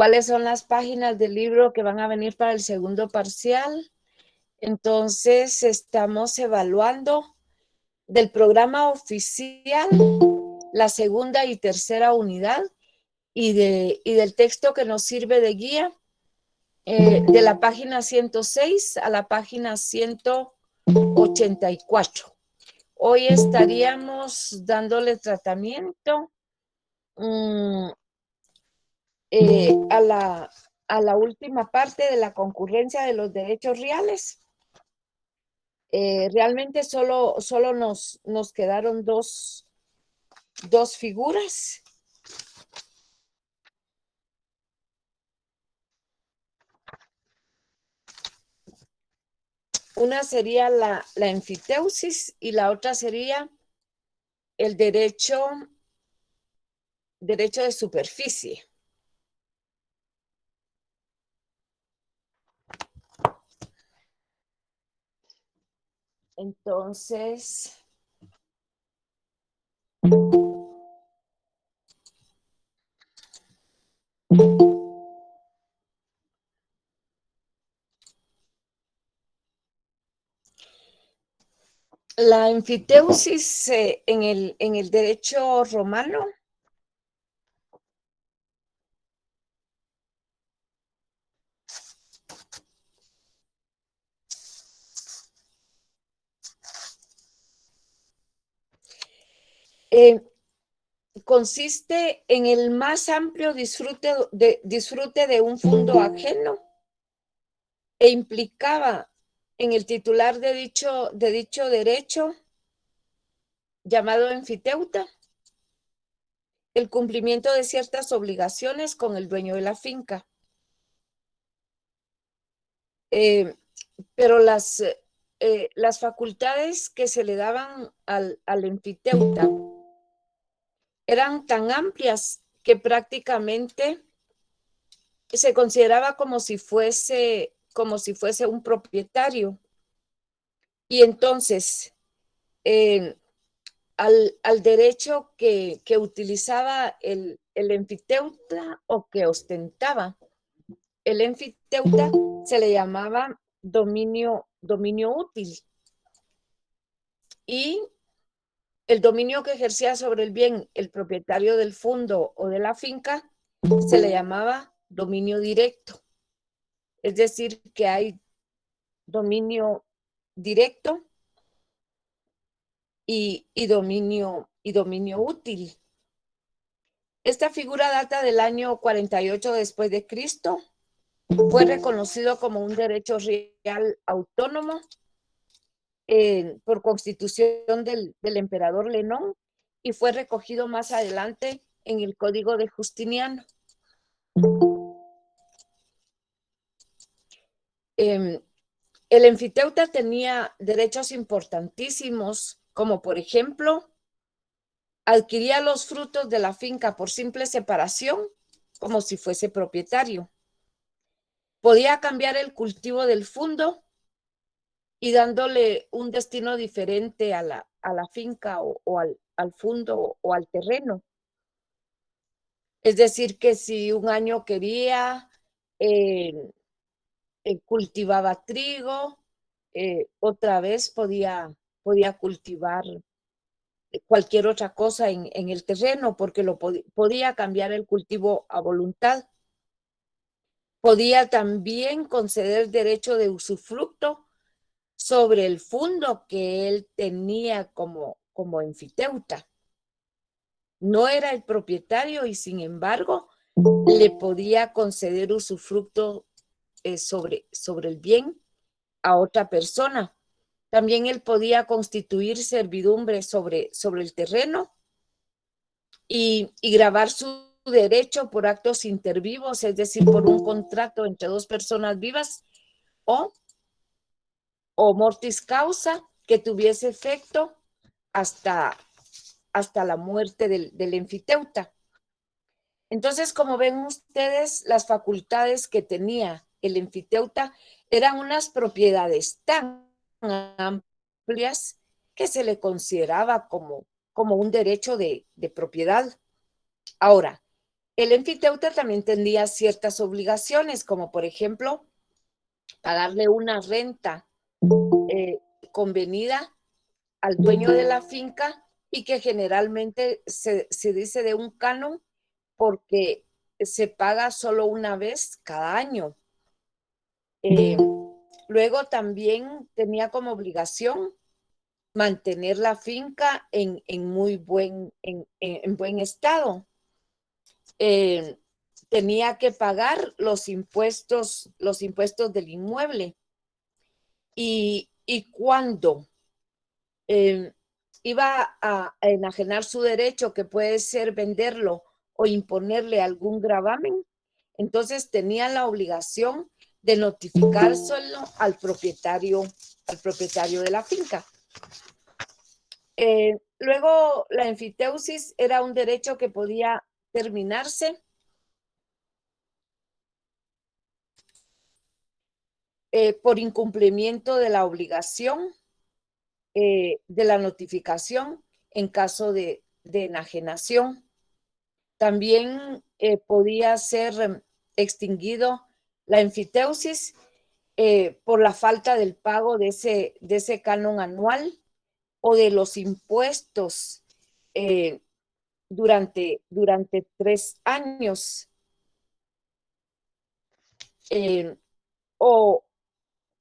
cuáles son las páginas del libro que van a venir para el segundo parcial. Entonces, estamos evaluando del programa oficial la segunda y tercera unidad y del texto que nos sirve de guía de la página 106 a la página 184. Hoy estaríamos dándole tratamiento a la última parte de la concurrencia de los derechos reales. Realmente solo nos quedaron dos figuras. Una sería la enfiteusis y la otra sería el derecho de superficie. Entonces, la enfiteusis en el derecho romano consiste en el más amplio disfrute de un fondo ajeno e implicaba en el titular de dicho derecho, llamado enfiteuta, el cumplimiento de ciertas obligaciones con el dueño de la finca. Pero las facultades que se le daban al enfiteuta eran tan amplias que prácticamente se consideraba como si fuese un propietario. Y entonces, al derecho que utilizaba el enfiteuta o que ostentaba el enfiteuta se le llamaba dominio útil. Y el dominio que ejercía sobre el bien el propietario del fondo o de la finca se le llamaba dominio directo. Es decir, que hay dominio directo y dominio útil. Esta figura data del año 48 después de Cristo. Fue reconocido como un derecho real autónomo por constitución del emperador Lenón y fue recogido más adelante en el Código de Justiniano. El enfiteuta tenía derechos importantísimos, como por ejemplo, adquiría los frutos de la finca por simple separación, como si fuese propietario. Podía cambiar el cultivo del fondo y dándole un destino diferente a la finca o al fondo o al terreno. Es decir, que si un año quería, cultivaba trigo, otra vez podía cultivar cualquier otra cosa en el terreno, porque podía cambiar el cultivo a voluntad. Podía también conceder derecho de usufructo sobre el fondo que él tenía como enfiteuta. No era el propietario y sin embargo le podía conceder usufructo sobre el bien a otra persona. También él podía constituir servidumbre sobre el terreno y gravar su derecho por actos intervivos, es decir, por un contrato entre dos personas vivas o mortis causa que tuviese efecto hasta la muerte del enfiteuta. Entonces, como ven ustedes, las facultades que tenía el enfiteuta eran unas propiedades tan amplias que se le consideraba como un derecho de propiedad. Ahora, el enfiteuta también tenía ciertas obligaciones, como por ejemplo, pagarle una renta convenida al dueño de la finca y que generalmente se dice de un canon porque se paga solo una vez cada año. Luego también tenía como obligación mantener la finca en muy buen estado. Tenía que pagar los impuestos del inmueble. Y cuando iba a enajenar su derecho, que puede ser venderlo o imponerle algún gravamen, entonces tenía la obligación de notificárselo al propietario de la finca. Luego, la enfiteusis era un derecho que podía terminarse por incumplimiento de la obligación de la notificación en caso de enajenación. También podía ser extinguido la enfiteusis por la falta del pago de ese canon anual o de los impuestos durante 3 años. O,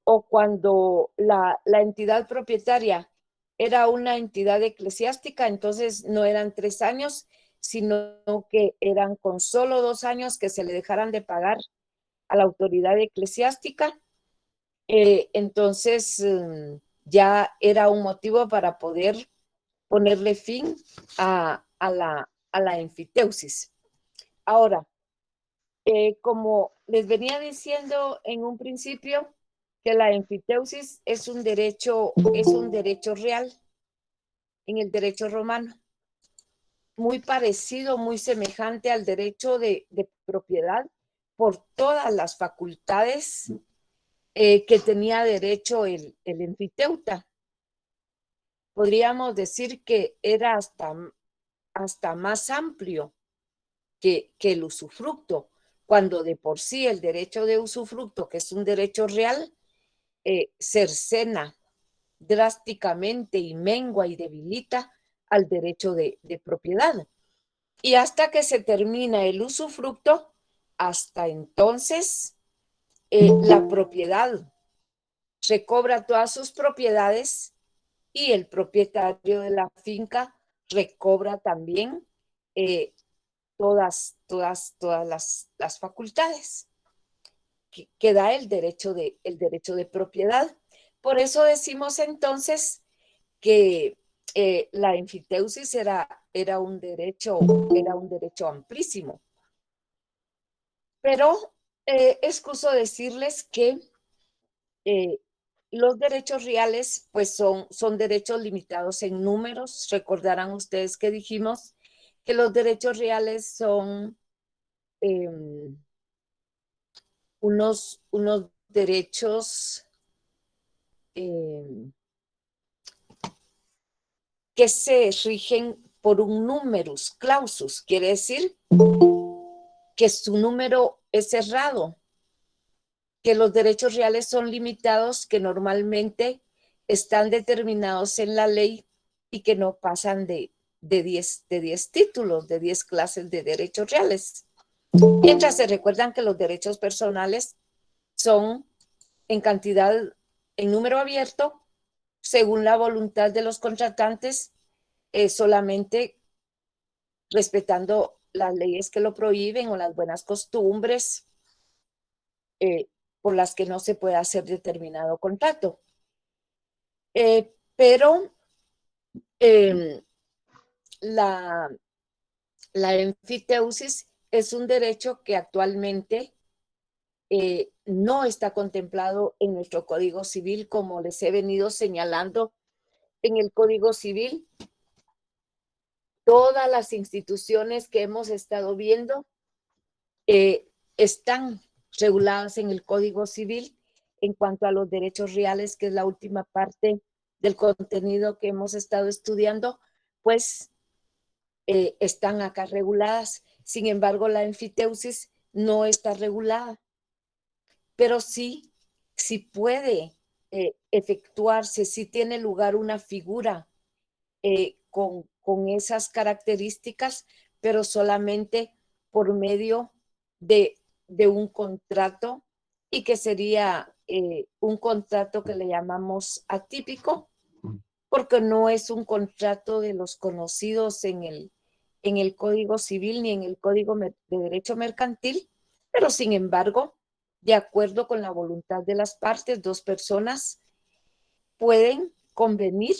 o cuando la entidad propietaria era una entidad eclesiástica, entonces no eran 3 años, sino que eran con solo 2 años que se le dejaran de pagar a la autoridad eclesiástica. Entonces ya era un motivo para poder ponerle fin a la enfiteusis. Ahora, como les venía diciendo en un principio, que la enfiteusis es un derecho real en el derecho romano, muy parecido, muy semejante al derecho de propiedad por todas las facultades que tenía derecho el enfiteuta. Podríamos decir que era hasta más amplio que el usufructo, cuando de por sí el derecho de usufructo, que es un derecho real, cercena drásticamente y mengua y debilita al derecho de propiedad. Y hasta que se termina el usufructo, hasta entonces la propiedad recobra todas sus propiedades y el propietario de la finca recobra también todas las facultades que da el derecho de propiedad. Por eso decimos entonces que la enfiteusis era un derecho amplísimo. Pero excuso decirles que los derechos reales pues son derechos limitados en números. Recordarán ustedes que dijimos que los derechos reales son unos derechos que se rigen por un numerus clausus, quiere decir que su número es cerrado, que los derechos reales son limitados, que normalmente están determinados en la ley y que no pasan de 10 títulos, de 10 clases de derechos reales. Mientras se recuerdan que los derechos personales son en cantidad, en número abierto, según la voluntad de los contratantes, solamente respetando las leyes que lo prohíben o las buenas costumbres por las que no se puede hacer determinado contrato. Pero la enfiteusis es un derecho que actualmente no está contemplado en nuestro Código Civil, como les he venido señalando. En el Código Civil, todas las instituciones que hemos estado viendo están reguladas en el Código Civil en cuanto a los derechos reales, que es la última parte del contenido que hemos estado estudiando, pues están acá reguladas. Sin embargo, la enfiteusis no está regulada, pero sí puede efectuarse, sí tiene lugar una figura con esas características, pero solamente por medio de, de un contrato y que sería un contrato que le llamamos atípico, porque no es un contrato de los conocidos en el Código Civil ni en el Código de Derecho Mercantil, pero sin embargo, de acuerdo con la voluntad de las partes, dos personas pueden convenir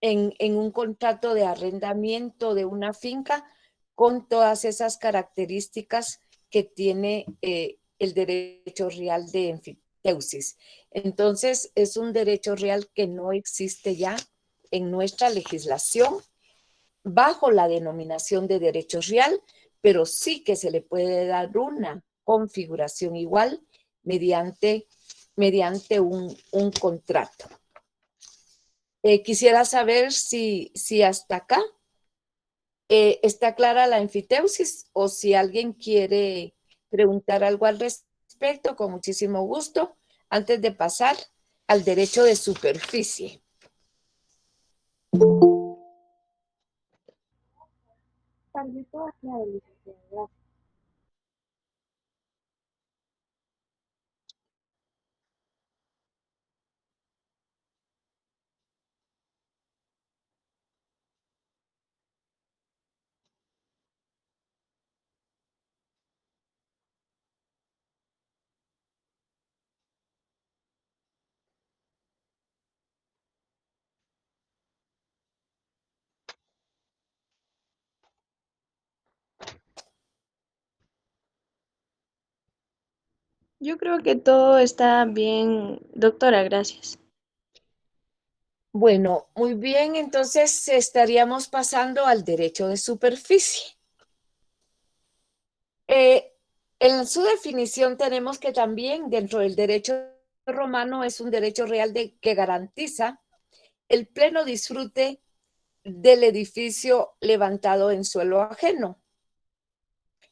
en un contrato de arrendamiento de una finca con todas esas características que tiene el derecho real de enfiteusis. Entonces, es un derecho real que no existe ya en nuestra legislación bajo la denominación de derecho real, pero sí que se le puede dar una configuración igual mediante un contrato. Quisiera saber si hasta acá está clara la enfiteusis o si alguien quiere preguntar algo al respecto, con muchísimo gusto, antes de pasar al derecho de superficie. Yo creo que todo está bien, doctora, gracias. Bueno, muy bien, entonces estaríamos pasando al derecho de superficie. Eh, en su definición tenemos que también dentro del derecho romano es un derecho real que garantiza el pleno disfrute del edificio levantado en suelo ajeno.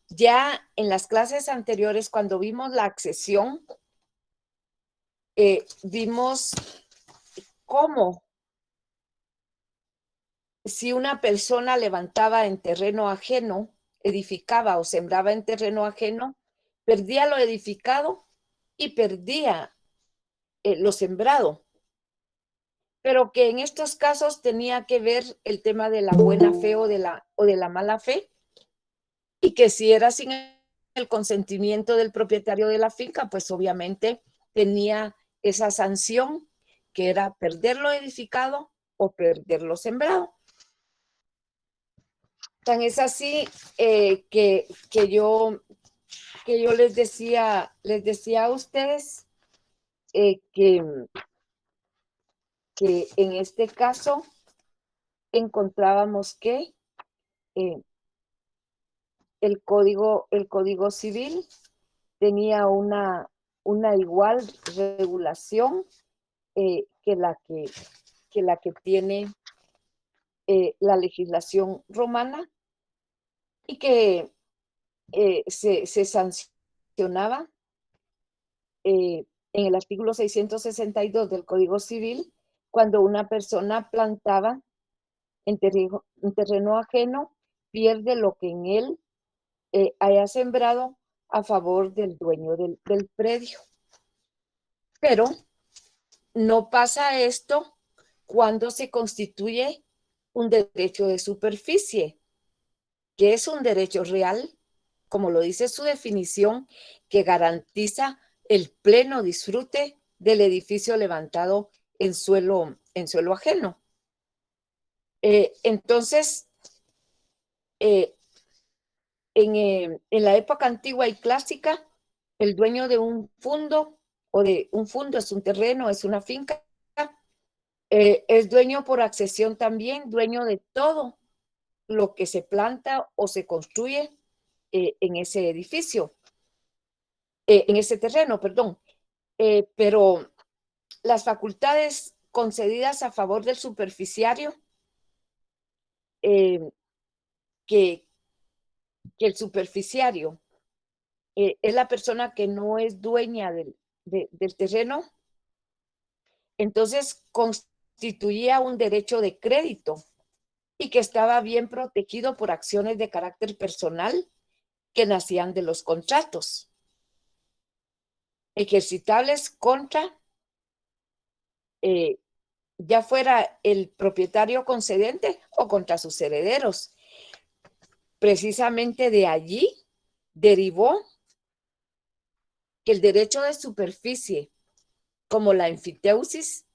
Ya en las clases anteriores, cuando vimos la accesión, vimos cómo si una persona levantaba en terreno ajeno, edificaba o sembraba en terreno ajeno, perdía lo edificado y perdía lo sembrado. Pero que en estos casos tenía que ver el tema de la buena fe o de la mala fe, y que si era sin el consentimiento del propietario de la finca, pues obviamente tenía esa sanción que era perder lo edificado o perder lo sembrado. Tan es así que yo les decía a ustedes eh, que, que en este caso encontrábamos que eh, el código civil tenía una igual regulación que la que tiene la legislación romana y que se sancionaba en el artículo 662 del Código Civil cuando una persona plantaba en terreno ajeno, pierde lo que en él haya sembrado a favor del dueño del predio. Pero no pasa esto cuando se constituye un derecho de superficie, que es un derecho real, como lo dice su definición, que garantiza el pleno disfrute del edificio levantado en suelo ajeno. Entonces, eh, en la época antigua y clásica, el dueño de un fundo o de un fundo es un terreno, es una finca, es dueño por accesión también, dueño de todo lo que se planta o se construye en ese edificio, en ese terreno, perdón. Pero las facultades concedidas a favor del superficiario, eh, que, que el superficiario es la persona que no es dueña del terreno, entonces constituía un derecho de crédito y que estaba bien protegido por acciones de carácter personal que nacían de los contratos, ejercitables contra, ya fuera el propietario concedente o contra sus herederos. Precisamente de allí derivó que el derecho de superficie, como la enfiteusis,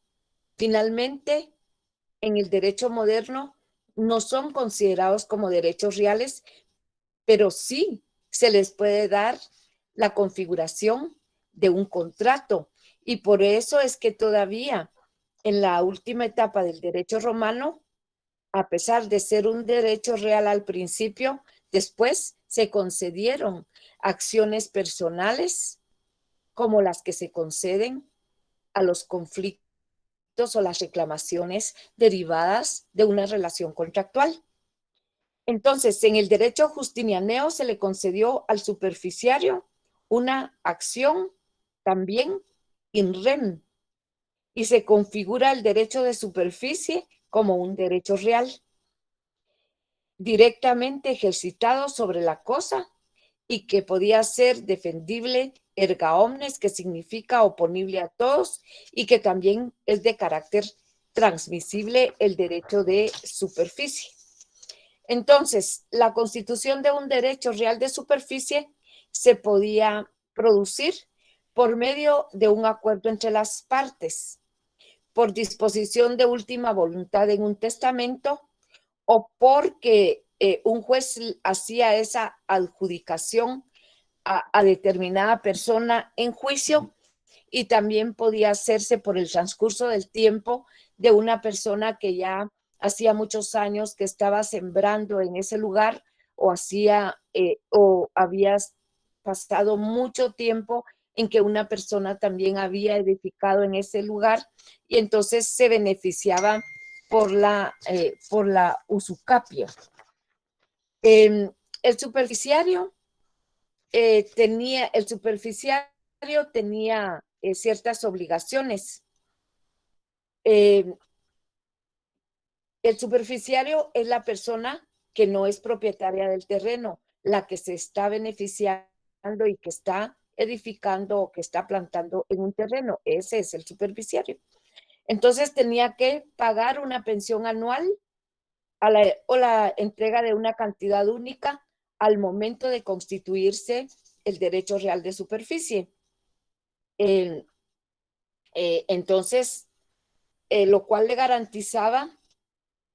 finalmente en el derecho moderno no son considerados como derechos reales, pero sí se les puede dar la configuración de un contrato. Y por eso es que todavía en la última etapa del derecho romano, a pesar de ser un derecho real al principio, después se concedieron acciones personales como las que se conceden a los conflictos o las reclamaciones derivadas de una relación contractual. Entonces, en el derecho justinianeo se le concedió al superficiario una acción también in rem y se configura el derecho de superficie como un derecho real, directamente ejercitado sobre la cosa y que podía ser defendible erga omnes, que significa oponible a todos, y que también es de carácter transmisible el derecho de superficie. Entonces, la constitución de un derecho real de superficie se podía producir por medio de un acuerdo entre las partes, por disposición de última voluntad en un testamento o porque un juez hacía esa adjudicación a determinada persona en juicio, y también podía hacerse por el transcurso del tiempo de una persona que ya hacía muchos años que estaba sembrando en ese lugar o o había pasado mucho tiempo en que una persona también había edificado en ese lugar y entonces se beneficiaba por la usucapia. El superficiario tenía ciertas obligaciones. El superficiario es la persona que no es propietaria del terreno, la que se está beneficiando y que está edificando o que está plantando en un terreno. Ese es el superficiario. Entonces tenía que pagar una pensión anual o la entrega de una cantidad única al momento de constituirse el derecho real de superficie. Entonces, lo cual le garantizaba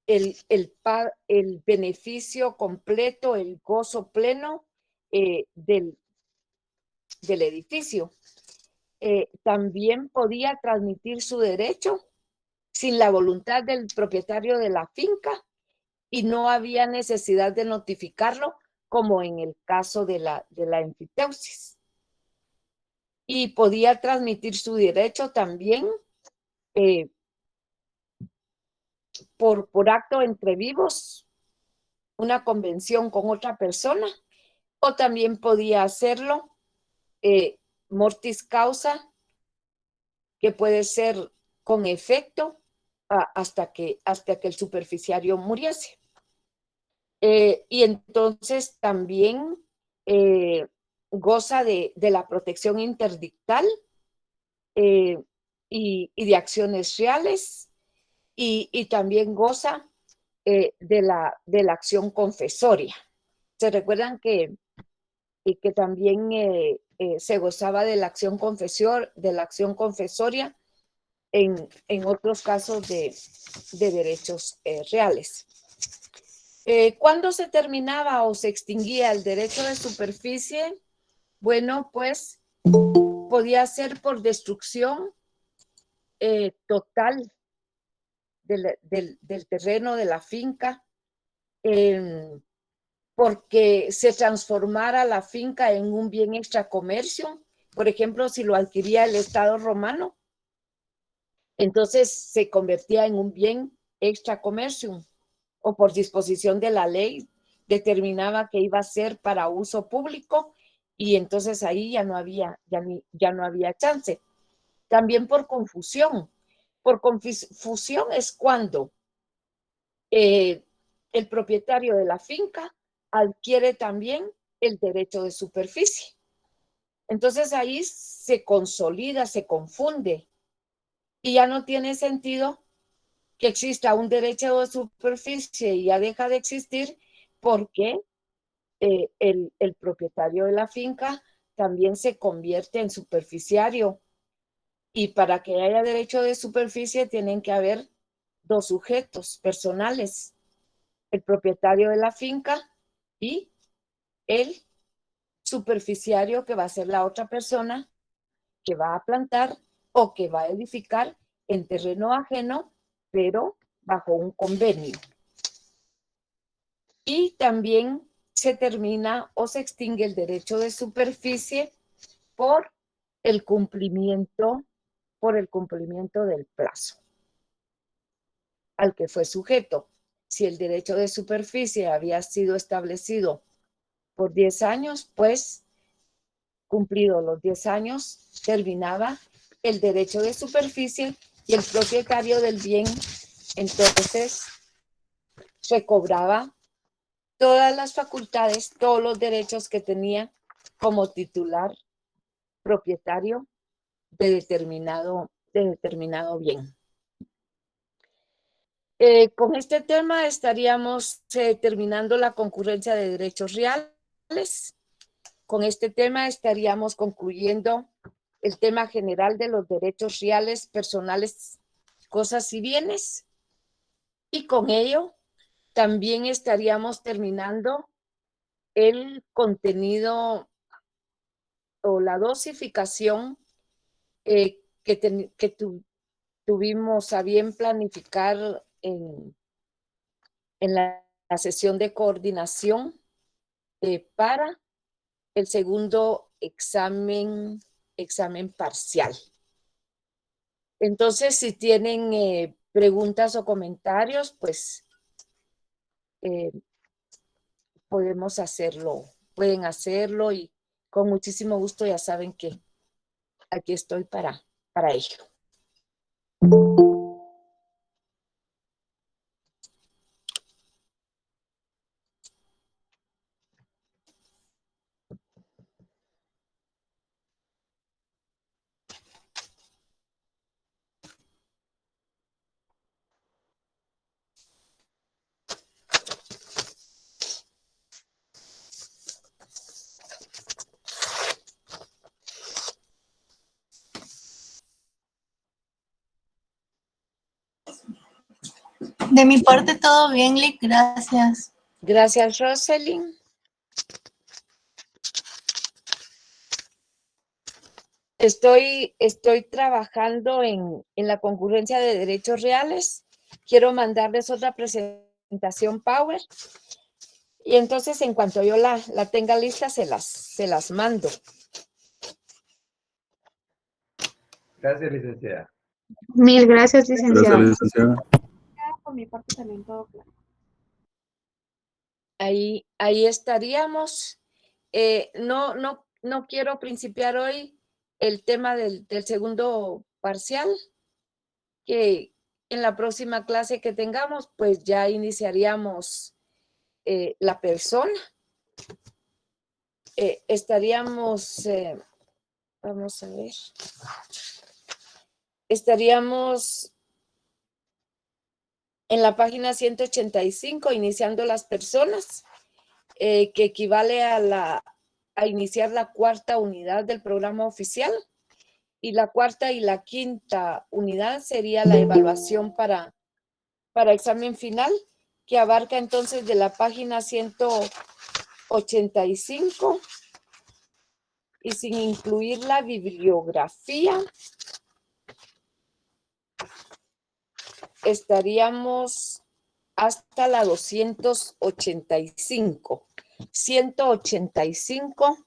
el beneficio completo, el gozo pleno del edificio. También podía transmitir su derecho sin la voluntad del propietario de la finca y no había necesidad de notificarlo, como en el caso de la enfiteusis. Y podía transmitir su derecho también por acto entre vivos, una convención con otra persona, o también podía hacerlo mortis causa, que puede ser con efecto hasta que el superficiario muriese. Y entonces también goza de la protección interdictal y de acciones reales, y también goza de la acción confesoria. ¿Se recuerdan que también se gozaba de la acción confesoria en otros casos de derechos reales? ¿Cuándo se terminaba o se extinguía el derecho de superficie? Bueno, pues podía ser por destrucción total del terreno, de la finca, porque se transformara la finca en un bien extracomercio. Por ejemplo, si lo adquiría el Estado romano, entonces se convertía en un bien extracomercio, o por disposición de la ley determinaba que iba a ser para uso público y entonces ahí ya no había chance. También por confusión. Por confusión es cuando el propietario de la finca adquiere también el derecho de superficie. Entonces ahí se consolida, se confunde y ya no tiene sentido que exista un derecho de superficie y ya deja de existir porque el propietario de la finca también se convierte en superficiario. Y para que haya derecho de superficie tienen que haber dos sujetos personales, el propietario de la finca y el superficiario, que va a ser la otra persona que va a plantar o que va a edificar en terreno ajeno, pero bajo un convenio. Y también se termina o se extingue el derecho de superficie por el cumplimiento del plazo al que fue sujeto. Si el derecho de superficie había sido establecido por 10 años, pues cumplidos los 10 años, terminaba el derecho de superficie y el propietario del bien entonces recobraba todas las facultades, todos los derechos que tenía como titular propietario de determinado bien. Con este tema estaríamos terminando la concurrencia de derechos reales. Con este tema estaríamos concluyendo el tema general de los derechos reales, personales, cosas y bienes. Y con ello también estaríamos terminando el contenido o la dosificación que tuvimos a bien planificar en la sesión de coordinación para el segundo examen parcial. Entonces, si tienen preguntas o comentarios, pues podemos hacerlo, pueden hacerlo y con muchísimo gusto ya saben que aquí estoy para ello. De mi parte todo bien, Lick, gracias. Gracias, Roselyn. Estoy trabajando en la concurrencia de derechos reales. Quiero mandarles otra presentación Power. Y entonces, en cuanto yo la tenga lista, se las mando. Gracias, licenciada. Mil gracias, licenciada. Gracias, licenciada. Por mi parte también todo claro. Ahí estaríamos. No quiero principiar hoy el tema del segundo parcial, que en la próxima clase que tengamos, pues ya iniciaríamos la persona. Estaríamos, vamos a ver, estaríamos en la página 185, iniciando las personas, que equivale a iniciar la cuarta unidad del programa oficial. Y la cuarta y la quinta unidad sería la evaluación para examen final, que abarca entonces de la página 185 y sin incluir la bibliografía, estaríamos hasta la 285. 185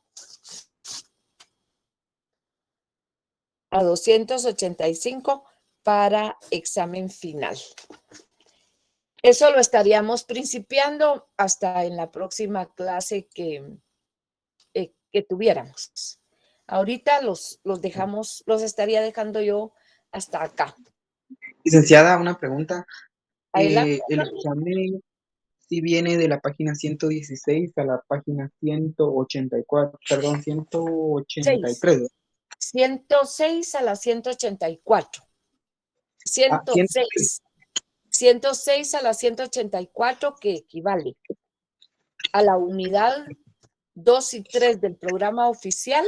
a 285 para examen final. Eso lo estaríamos principiando hasta en la próxima clase que tuviéramos. Ahorita los estaría dejando yo hasta acá. Licenciada, una pregunta. Adelante. El examen sí viene de la página 116 a la página 184, perdón, 183. 106 a la 184. 106. 106 a la 184, que equivale a la unidad 2 y 3 del programa oficial,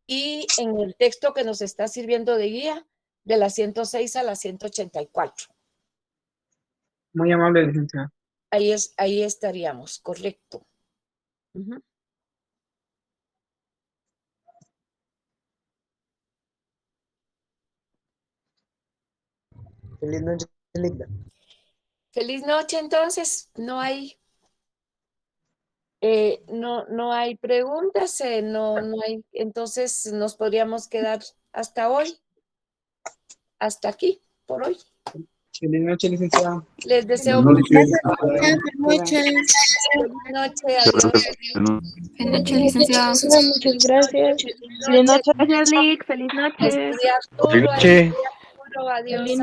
y en el texto que nos está sirviendo de guía, de la 106 a la 184. Muy amable, licenciada. Ahí estaríamos, correcto. Ujú. Feliz noche, Ligda. Feliz noche, entonces. No hay preguntas, no hay, entonces nos podríamos quedar hasta hoy, hasta aquí, por hoy. Feliz noche, licenciada. Les deseo Buenas noches. Buenas noches. feliz noche, adiós. Buenas noches, licenciada. Muchas gracias. Feliz noche, Lick. Feliz noche. Estudiar duro, Noche. adiós. Feliz